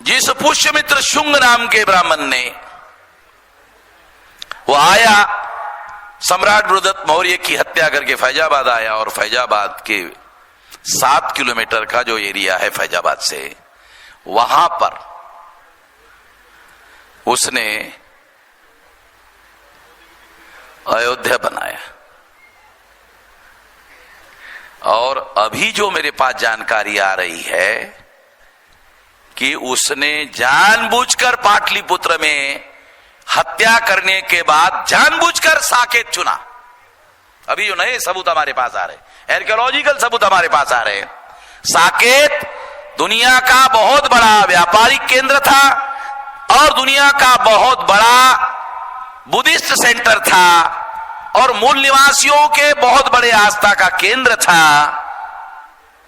जिस पुष्यमित्र शुंग नाम के ब्राह्मण ने वो आया, सम्राट बृहदत्त मौर्य की हत्या करके फैजाबाद आया, और फैजाबाद के 7 किलोमीटर का जो एरिया है फैजाबाद से, वहां पर उसने अयोध्या बनाया। और अभी जो मेरे पास जानकारी आ रही है कि उसने जानबूझकर पाटलिपुत्र में हत्या करने के बाद जानबूझकर साकेत चुना। अभी जो नए सबूत हमारे पास आ रहे, आर्कियोलॉजिकल सबूत हमारे पास आ रहे हैं, साकेत दुनिया का बहुत बड़ा व्यापारिक केंद्र था और दुनिया का बहुत बड़ा बुद्धिस्ट सेंटर था और मूल निवासियों के बहुत बड़े आस्था का केंद्र था।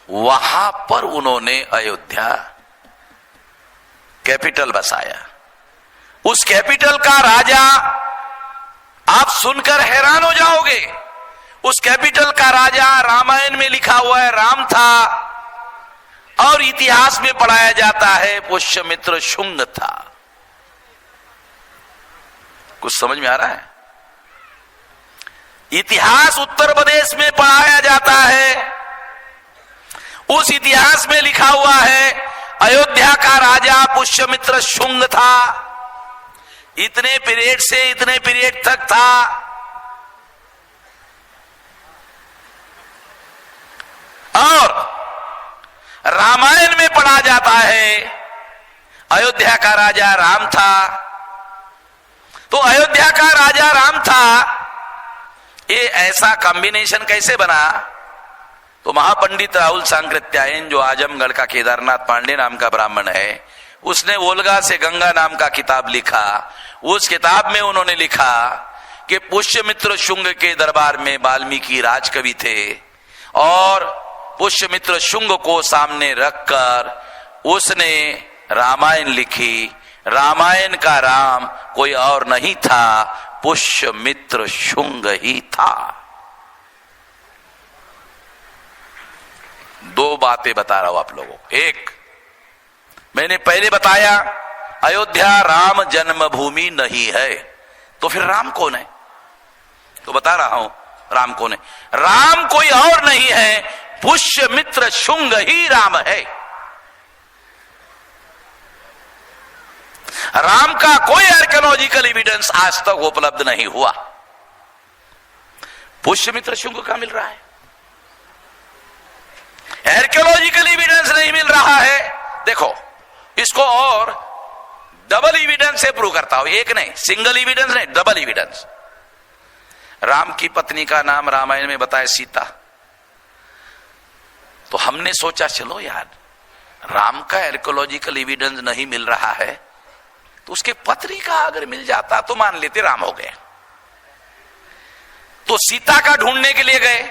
वहां पर उन्होंने अयोध्या कैपिटल बसाया। उस कैपिटल का राजा, आप सुनकर हैरान हो जाओगे, उस कैपिटल का राजा रामायण में लिखा हुआ है राम था, और इतिहास में पढ़ाया जाता है पुष्यमित्र शुंग था। कुछ समझ में आ रहा है? इतिहास उत्तर प्रदेश में पढ़ाया जाता है, उस इतिहास में लिखा हुआ है अयोध्या का राजा पुष्यमित्र शुंग था, इतने पीरियड से इतने पीरियड तक था। और रामायण में पढ़ा जाता है अयोध्या का राजा राम था। तो अयोध्या का राजा राम था, ये ऐसा कॉम्बिनेशन कैसे बना? तो महापंडित राहुल सांकृत्यायन, जो आजमगढ़ का केदारनाथ पांडे नाम का ब्राह्मण है, उसने वोल्गा से गंगा नाम का किताब लिखा। उस किताब में उन्होंने लिखा कि पुष्यमित्र शुंग के दरबार में वाल्मीकि राजकवि थे, और पुष्यमित्र शुंग को सामने रखकर उसने रामायण लिखी। रामायण का राम कोई और नहीं था, पुष्यमित्र शुंग ही था। दो बातें बता रहा हूं आप लोगों को। एक, मैंने पहले बताया अयोध्या राम जन्मभूमि नहीं है, तो फिर राम कौन है? तो बता रहा हूं राम कौन है। राम कोई और नहीं है, पुष्यमित्र शुंग ही राम है। राम का कोई आर्कियोलॉजिकल एविडेंस आज तक उपलब्ध नहीं हुआ, पुष्यमित्र शुंग का मिल रहा है। आर्कियोलॉजिकल एविडेंस नहीं मिल रहा है। देखो, इसको और डबल एविडेंस से प्रूव करता हूं, एक नहीं, सिंगल एविडेंस नहीं, डबल एविडेंस। राम की पत्नी का नाम रामायण में बताया सीता। तो हमने सोचा चलो यार, राम का आर्कियोलॉजिकल एविडेंस नहीं मिल रहा है, तो उसके पत्नी का अगर मिल जाता तो मान लेते राम हो गए। तो सीता का ढूंढने के लिए गए,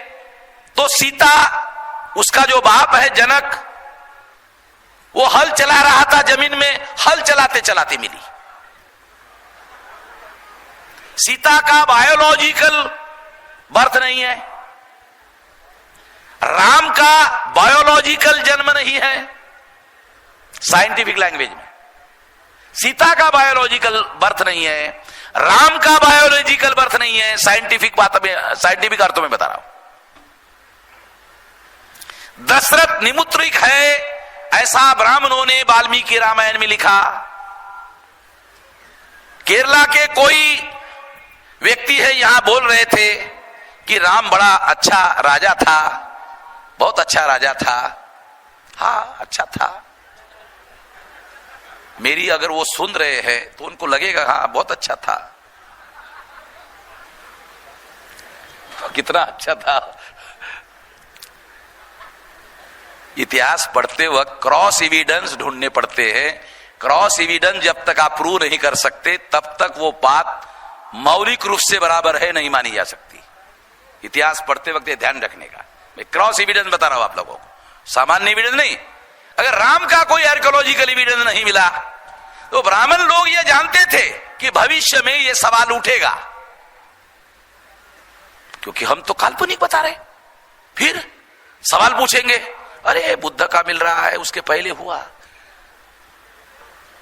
तो सीता, उसका जो बाप है जनक, वो हल चला रहा था जमीन में, हल चलाते चलाते मिली। सीता का बायोलॉजिकल बर्थ नहीं है, राम का बायोलॉजिकल जन्म नहीं है। साइंटिफिक लैंग्वेज में सीता का बायोलॉजिकल बर्थ नहीं है, राम का बायोलॉजिकल बर्थ नहीं है। साइंटिफिक बात में, साइंटिफिक अर्थों में बता रहा हूं। दशरथ निमुत्रिक है, ऐसा ब्राह्मणों ने वाल्मीकि रामायण में लिखा। केरला के कोई व्यक्ति है यहां बोल रहे थे कि राम बड़ा अच्छा राजा था, बहुत अच्छा राजा था। हाँ, अच्छा था। मेरी अगर वो सुन रहे हैं तो उनको लगेगा हाँ बहुत अच्छा था, कितना अच्छा था। इतिहास पढ़ते वक्त क्रॉस एविडेंस ढूंढने पड़ते हैं। क्रॉस एविडेंस जब तक आप प्रूव नहीं कर सकते, तब तक वो बात मौलिक रूप से बराबर है नहीं मानी जा सकती। इतिहास पढ़ते वक्त ये ध्यान रखने का। मैं क्रॉस एविडेंस बता रहा हूं आप लोगों को, सामान्य एविडेंस नहीं। अगर राम का कोई आर्कियोलॉजिकल एविडेंस नहीं मिला, तो ब्राह्मण लोग ये जानते थे कि भविष्य में ये सवाल उठेगा, क्योंकि हम तो काल्पनिक बता रहे। फिर सवाल पूछेंगे, अरे बुद्ध का मिल रहा है, उसके पहले हुआ।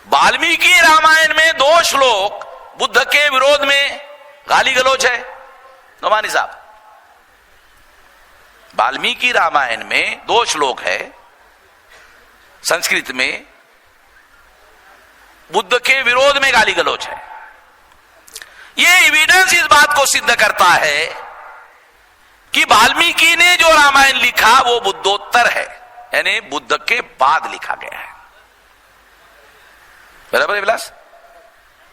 वाल्मीकि रामायण में 2 श्लोक बुद्ध के विरोध में गाली गलौज है। नोमानी साहब, वाल्मीकि रामायण में 2 श्लोक है संस्कृत में, बुद्ध के विरोध में गाली गलौज है। यह एविडेंस इस बात को सिद्ध करता है कि वाल्मीकि ने जो रामायण लिखा वो बुद्धोत्तर है, यानी बुद्ध के बाद लिखा गया है। बराबर है विलास?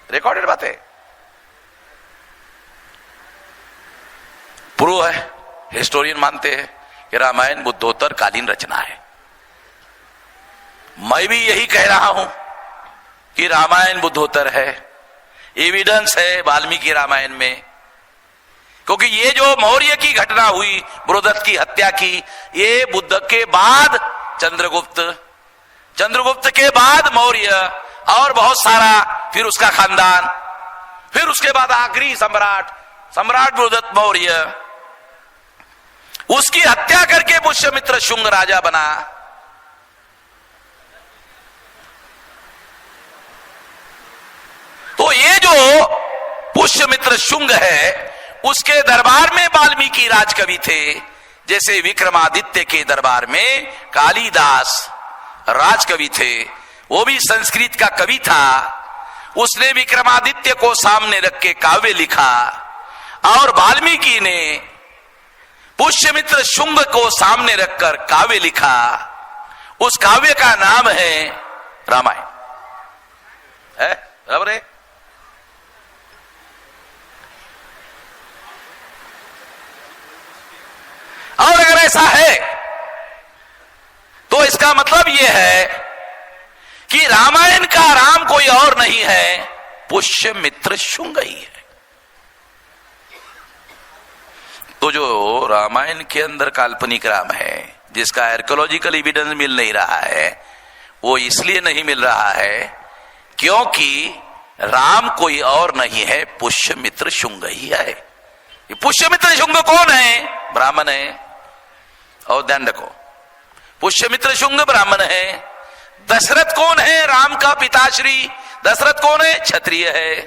रिकॉर्डेड बात है, प्रूव है। हिस्टोरियन मानते हैं कि रामायण बुद्धोत्तर कालीन रचना है। मैं भी यही कह रहा हूं कि रामायण बुद्धोत्तर है। एविडेंस है वाल्मीकि रामायण में, क्योंकि ये जो मौर्य की घटना हुई, बृहदत्त की हत्या की, ये बुद्ध के बाद चंद्रगुप्त, चंद्रगुप्त के बाद मौर्य और बहुत सारा, फिर उसका खानदान, फिर उसके बाद आखिरी सम्राट, सम्राट बृहदत्त मौर्य, उसकी हत्या करके पुष्यमित्र शुंग राजा बना। तो ये जो पुष्यमित्र शुंग है, उसके दरबार में वाल्मीकि राजकवि थे। जैसे विक्रमादित्य के दरबार में कालिदास राजकवि थे, वो भी संस्कृत का कवि था। उसने विक्रमादित्य को सामने रख के काव्य लिखा, और वाल्मीकि ने पुष्यमित्र शुंग को सामने रखकर काव्य लिखा। उस काव्य का नाम है रामायण। है बराबर है? और अगर ऐसा है तो इसका मतलब यह है कि रामायण का राम कोई और नहीं है, पुष्यमित्र शुंग ही है। तो जो रामायण के अंदर काल्पनिक राम है, जिसका आर्कियोलॉजिकल एविडेंस मिल नहीं रहा है, वो इसलिए नहीं मिल रहा है क्योंकि राम कोई और नहीं है, पुष्यमित्र शुंग ही है। ये पुष्यमित्र शुंग कौन है? ब्राह्मण है। और ध्यान रखो, पुष्यमित्र शुंग ब्राह्मण है। दशरथ कौन है? राम का पिताश्री दशरथ कौन है? क्षत्रिय है।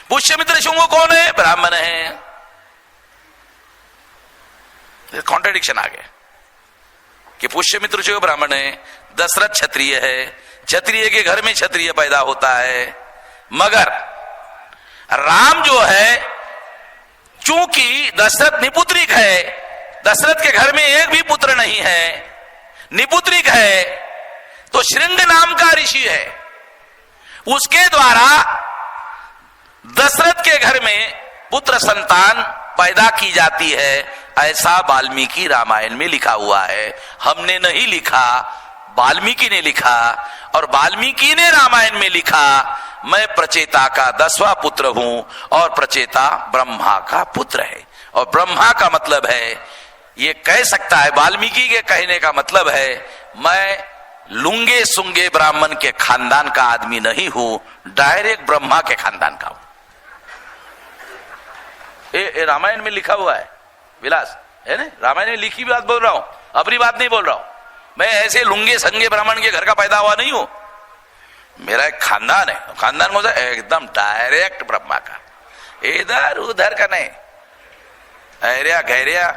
पुष्यमित्र शुंग कौन है? ब्राह्मण है। कॉन्ट्रडिक्शन आ गया कि पुष्यमित्र शुंग ब्राह्मण है, दशरथ क्षत्रिय है, क्षत्रिय के घर में क्षत्रिय पैदा होता है। मगर राम जो है, चूंकि दशरथ निपुत्रिक है, दशरथ के घर में एक भी पुत्र नहीं है, निपुत्रिक है, तो श्रृंग नाम का ऋषि है, उसके द्वारा दशरथ के घर में पुत्र संतान पैदा की जाती है। ऐसा वाल्मीकि रामायण में लिखा हुआ है। हमने नहीं लिखा, वाल्मीकि ने लिखा। और वाल्मीकि ने रामायण में लिखा, मैं प्रचेता का 10वां पुत्र हूं, और प्रचेता ब्रह्मा का पुत्र है। और ब्रह्मा का मतलब है, ये कह सकता है, वाल्मीकि के कहने का मतलब है, मैं लुंगे सुंगे ब्राह्मण के खानदान का आदमी नहीं हूं, डायरेक्ट ब्रह्मा के खानदान का हूं। ये रामायण में लिखा हुआ है विलास, है ना? रामायण में लिखी बात बोल रहा हूं, अपनी बात नहीं बोल रहा हूं। मैं ऐसे लुंगे संगे ब्राह्मण के घर का पैदा हुआ नहीं हूं। मेरा एक खानदान है, खानदान मुझे एकदम डायरेक्ट ब्रह्मा का, इधर उधर का नहीं, ऐरिया गैरिया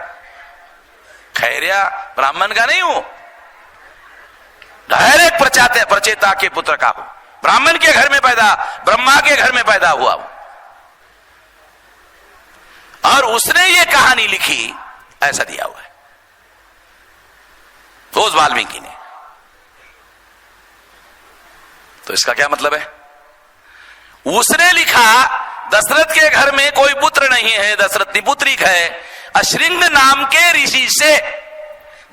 खैरिया ब्राह्मण का नहीं हूं, डायरेक्ट प्रचेता के पुत्र का हूं। ब्राह्मण के घर में पैदा, ब्रह्मा के घर में पैदा हुआ हूं। और उसने ये कहानी लिखी, ऐसा दिया हुआ है तो उस वाल्मीकि ने। तो इसका क्या मतलब है? उसने लिखा, दशरथ के घर में कोई पुत्र नहीं है, दशरथ निपुत्रिक है। अश्रिंग नाम के ऋषि से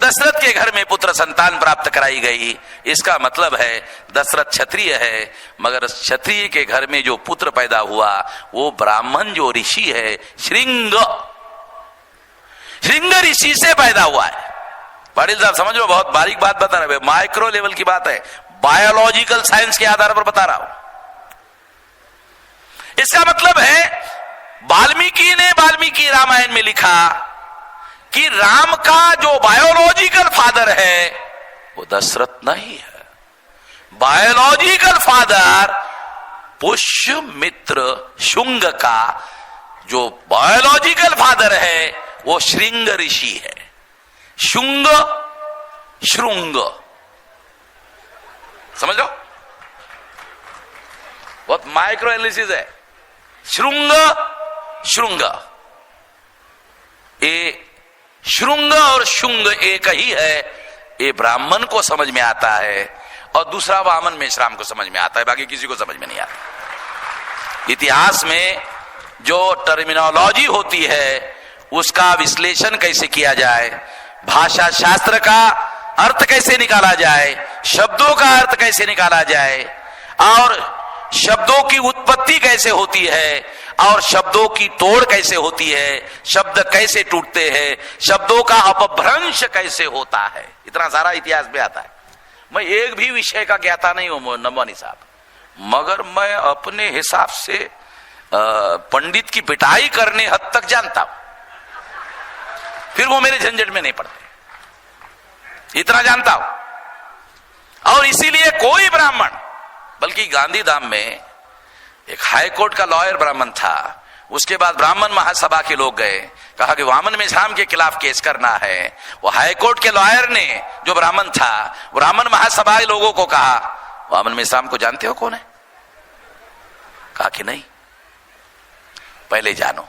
दशरथ के घर में पुत्र संतान प्राप्त कराई गई। इसका मतलब है दशरथ क्षत्रिय है, मगर क्षत्रिय के घर में जो पुत्र पैदा हुआ वो ब्राह्मण जो ऋषि है, श्रृंग ऋषि से पैदा हुआ है। पाटिल साहब समझ लो, बहुत बारीक बात बता रहे, माइक्रो लेवल की बात है, बायोलॉजिकल साइंस के आधार पर बता रहा हूं। इसका मतलब है वाल्मीकि ने वाल्मीकि रामायण में लिखा कि राम का जो बायोलॉजिकल फादर है वो दशरथ नहीं है, बायोलॉजिकल फादर पुष्यमित्र शुंग का जो बायोलॉजिकल फादर है वो श्रृंग ऋषि है। शुंग श्रृंग, समझ लो, बहुत माइक्रो एनालिसिस है। श्रृंग श्रृंग, ये श्रृंग और शुंग एक ही है। ये ब्राह्मण को समझ में आता है और दूसरा वामन मेश्राम को समझ में आता है, बाकी किसी को समझ में नहीं आता। इतिहास में जो टर्मिनोलॉजी होती है उसका विश्लेषण कैसे किया जाए, भाषा शास्त्र का अर्थ कैसे निकाला जाए, शब्दों का अर्थ कैसे निकाला जाए, और शब्दों की उत्पत्ति कैसे होती है, और शब्दों की तोड़ कैसे होती है, शब्द कैसे टूटते हैं, शब्दों का अपभ्रंश कैसे होता है, इतना सारा इतिहास में आता है। मैं एक भी विषय का ज्ञाता नहीं हूं नमवानी साहब, मगर मैं अपने हिसाब से पंडित की पिटाई करने हद तक जानता हूं, फिर वो मेरे झंझट में नहीं पड़ते, इतना जानता हूं। और इसीलिए कोई ब्राह्मण, बल्कि गांधीधाम में एक हाई कोर्ट का लॉयर ब्राह्मण था, उसके बाद ब्राह्मण महासभा के लोग गए, कहा कि वामन मेश्राम के खिलाफ केस करना है। वो हाई कोर्ट के लॉयर ने, जो ब्राह्मण था, ब्राह्मण महासभा के लोगों को कहा, वामन मेश्राम को जानते हो कौन है? कहा कि नहीं, पहले जानो।